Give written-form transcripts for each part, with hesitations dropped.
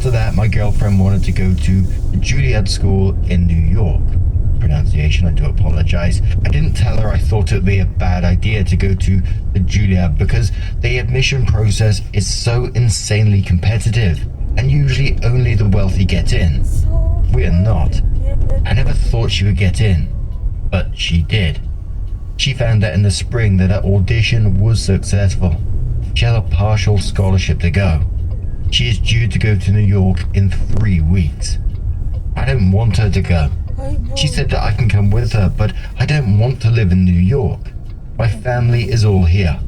After that, my girlfriend wanted to go to the Juilliard School in New York. Pronunciation, I do apologize. I didn't tell her I thought it would be a bad idea to go to the Juilliard because the admission process is so insanely competitive, and usually only the wealthy get in. We are not. I never thought she would get in, but she did. She found out in the spring that her audition was successful. She had a partial scholarship to go. She is due to go to New York in 3 weeks. I don't want her to go. She said that I can come with her, but I don't want to live in New York. My family is all here.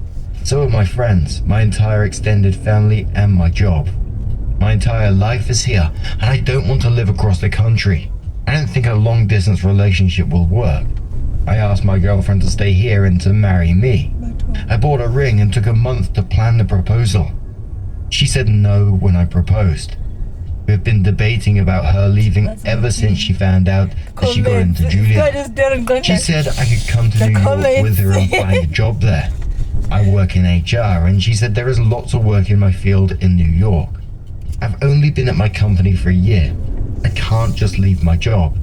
So are my friends, my entire extended family, and my job. My entire life is here, and I don't want to live across the country. I don't think a long-distance relationship will work. I asked my girlfriend to stay here and to marry me. I bought a ring and took a month to plan the proposal. She said no when I proposed. We have been debating about her leaving ever since she found out that she got into Juilliard. She said I could come to New York with her and find a job there. I work in HR, and she said there is lots of work in my field in New York. I've only been at my company for a year. I can't just leave my job.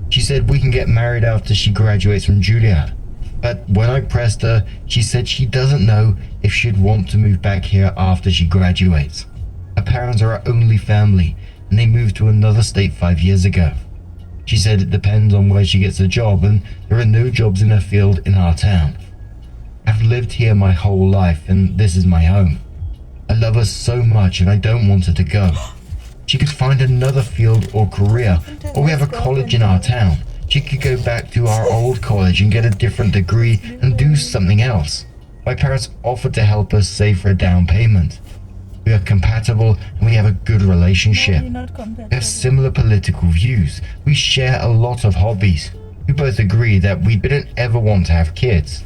She said we can get married after she graduates from Juilliard. But when I pressed her, she said she doesn't know if she'd want to move back here after she graduates. Her parents are her only family, and they moved to another state 5 years ago. She said it depends on where she gets a job, and there are no jobs in her field in our town. I've lived here my whole life, and this is my home. I love her so much, and I don't want her to go. She could find another field or career, or we have a college in our town. She could go back to our old college and get a different degree and do something else. My parents offered to help us save for a down payment. We are compatible and we have a good relationship. We have similar political views. We share a lot of hobbies. We both agree that we didn't ever want to have kids.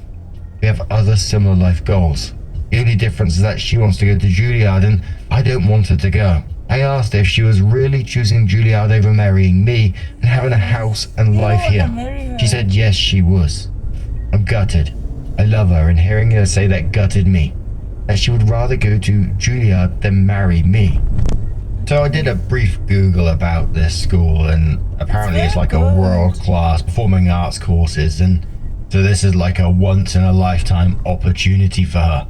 We have other similar life goals. The only difference is that she wants to go to Juilliard and I don't want her to go. I asked if she was really choosing Juilliard over marrying me and having a house and life here. She said yes, she was. I'm gutted. I love her, and hearing her say that gutted me. That she would rather go to Juilliard than marry me. So I did a brief Google about this school, and apparently it's like a world-class performing arts courses, and so this is like a once-in-a-lifetime opportunity for her.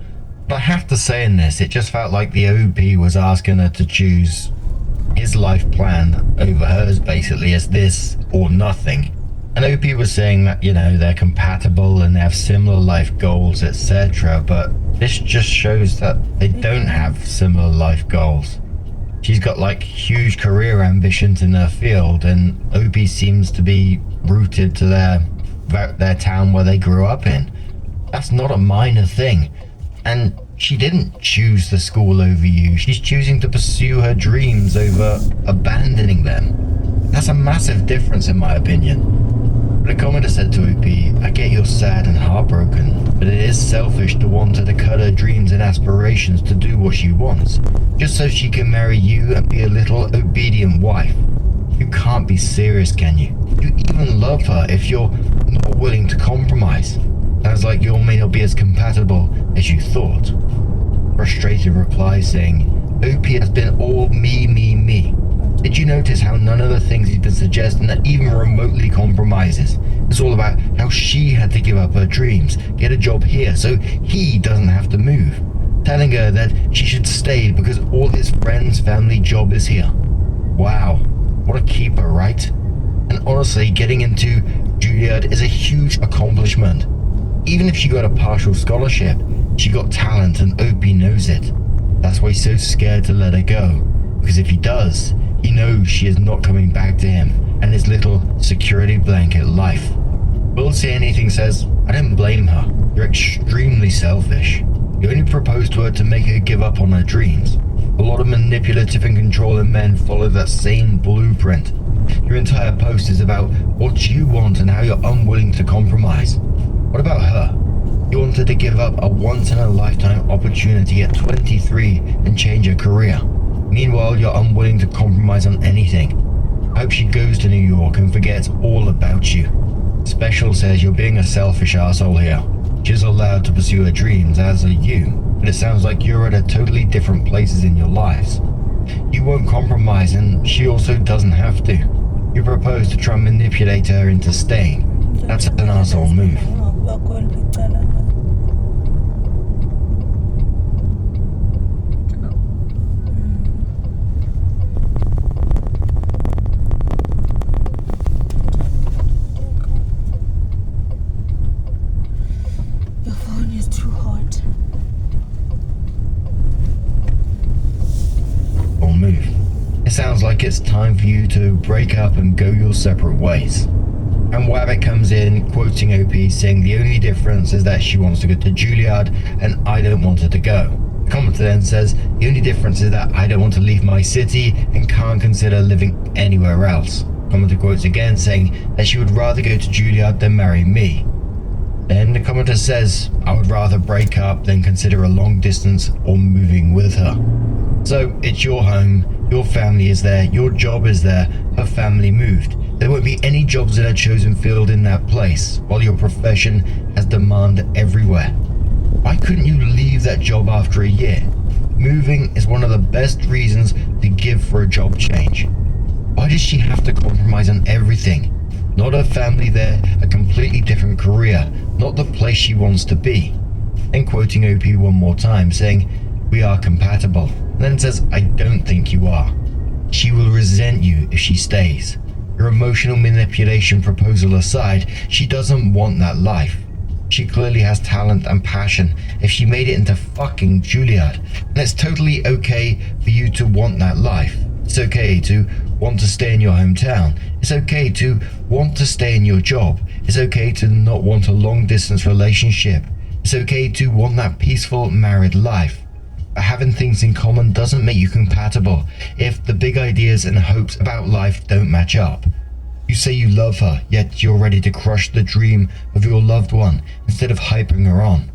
But I have to say in this, it just felt like the OP was asking her to choose his life plan over hers, basically, as this or nothing. And OP was saying that, you know, they're compatible and they have similar life goals, etc. But this just shows that they don't have similar life goals. She's got like huge career ambitions in her field, and OP seems to be rooted to their town where they grew up in. That's not a minor thing. And she didn't choose the school over you. She's choosing to pursue her dreams over abandoning them. That's a massive difference in my opinion. But a commenter said to OP, I get you're sad and heartbroken, but it is selfish to want her to cut her dreams and aspirations to do what she wants, just so she can marry you and be a little obedient wife. You can't be serious, can you? You even love her if you're not willing to compromise. Sounds like you all may not be as compatible as you thought. Frustrated reply saying, OP has been all me, me, me. Did you notice how none of the things he's been suggesting that even remotely compromises? It's all about how she had to give up her dreams, get a job here so he doesn't have to move. Telling her that she should stay because all his friends' family job is here. Wow, what a keeper, right? And honestly, getting into Juilliard is a huge accomplishment. Even if she got a partial scholarship, she got talent and OP knows it. That's why he's so scared to let her go. Because if he does, he knows she is not coming back to him and his little security blanket life. Will Say Anything says, I don't blame her. You're extremely selfish. You only proposed to her to make her give up on her dreams. A lot of manipulative and controlling men follow that same blueprint. Your entire post is about what you want and how you're unwilling to compromise. What about her? You wanted to give up a once-in-a-lifetime opportunity at 23 and change her career. Meanwhile, you're unwilling to compromise on anything. I hope she goes to New York and forgets all about you. Special says you're being a selfish asshole here. She's allowed to pursue her dreams, as are you, but it sounds like you're at a totally different places in your lives. you won't compromise, and she also doesn't have to. You propose to try and manipulate her into staying. That's an arsehole move. Your phone is too hot. Move. It sounds like it's time for you to break up and go your separate ways. And Wabbit comes in, quoting OP, saying the only difference is that she wants to go to Juilliard and I don't want her to go. The commenter then says, the only difference is that I don't want to leave my city and can't consider living anywhere else. The commenter quotes again, saying that she would rather go to Juilliard than marry me. Then the commenter says, I would rather break up than consider a long distance or moving with her. So it's your home, your family is there, your job is there, her family moved. There won't be any jobs in her chosen field in that place, while your profession has demand everywhere. Why couldn't you leave that job after a year? Moving is one of the best reasons to give for a job change. Why does she have to compromise on everything? Not her family there, a completely different career, not the place she wants to be. Then quoting OP one more time, saying, we are compatible. And then says, I don't think you are. She will resent you if she stays. Your emotional manipulation proposal aside, she doesn't want that life. She clearly has talent and passion if she made it into fucking Juilliard. And it's totally okay for you to want that life. It's okay to want to stay in your hometown. It's okay to want to stay in your job. It's okay to not want a long distance relationship. It's okay to want that peaceful married life. But having things in common doesn't make you compatible if the big ideas and hopes about life don't match up. You say you love her, yet you're ready to crush the dream of your loved one instead of hyping her on.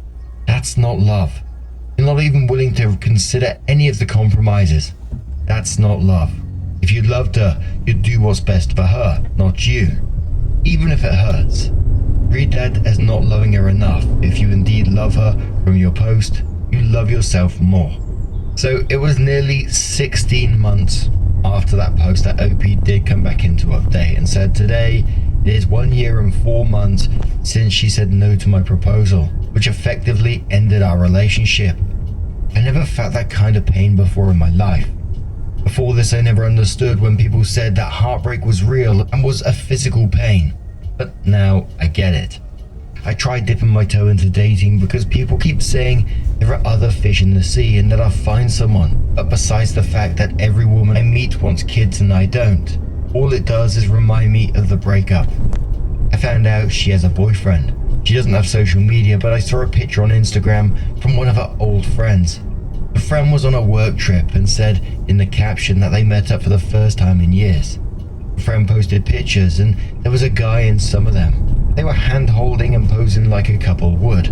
That's not love. You're not even willing to consider any of the compromises. That's not love. If you loved her, you'd do what's best for her, not you. Even if it hurts. Read that as not loving her enough. If you indeed love her from your post, you love yourself more. So it was nearly 16 months after that post that OP did come back into update and said, today it is 1 year and 4 months since she said no to my proposal, which effectively ended our relationship. I never felt that kind of pain before in my life. Before this, I never understood when people said that heartbreak was real and was a physical pain. But now I get it. I tried dipping my toe into dating because people keep saying there are other fish in the sea and that I'll find someone. But besides the fact that every woman I meet wants kids and I don't, all it does is remind me of the breakup. I found out she has a boyfriend. She doesn't have social media, but I saw a picture on Instagram from one of her old friends. The friend was on a work trip and said in the caption that they met up for the first time in years. The friend posted pictures and there was a guy in some of them. They were hand-holding and posing like a couple would.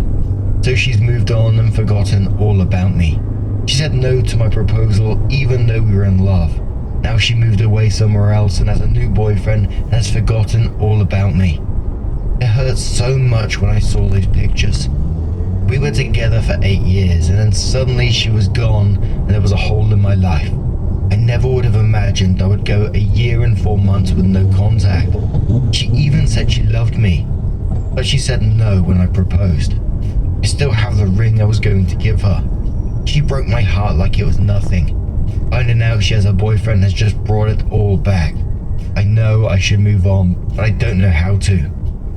So she's moved on and forgotten all about me. She said no to my proposal even though we were in love. Now she moved away somewhere else and has a new boyfriend and has forgotten all about me. It hurt so much when I saw those pictures. We were together for 8 years and then suddenly she was gone and there was a hole in my life. I never would have imagined I would go 1 year and 4 months with no contact. She even said she loved me, but she said no when I proposed. I still have the ring I was going to give her. She broke my heart like it was nothing. Finding out she has a boyfriend has just brought it all back. I know I should move on, but I don't know how to.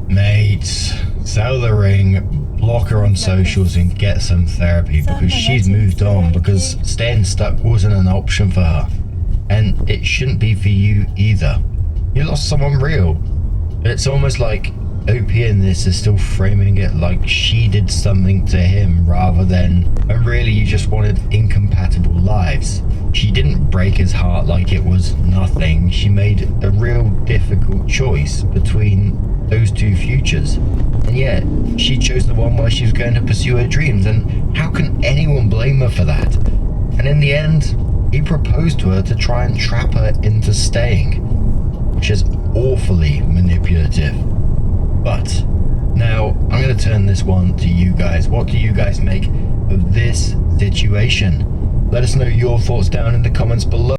Mates, sell the ring, block her on socials and get some therapy because she's moved on, because staying stuck wasn't an option for her. And it shouldn't be for you either. You lost someone real. It's almost like OP in this is still framing it like she did something to him rather than when really you just wanted incompatible lives. She didn't break his heart like it was nothing. She made a real difficult choice between those two futures. And yet, she chose the one where she was going to pursue her dreams, and how can anyone blame her for that? And in the end, he proposed to her to try and trap her into staying, which is awfully manipulative. But now I'm going to turn this one to you guys. What do you guys make of this situation? Let us know your thoughts down in the comments below.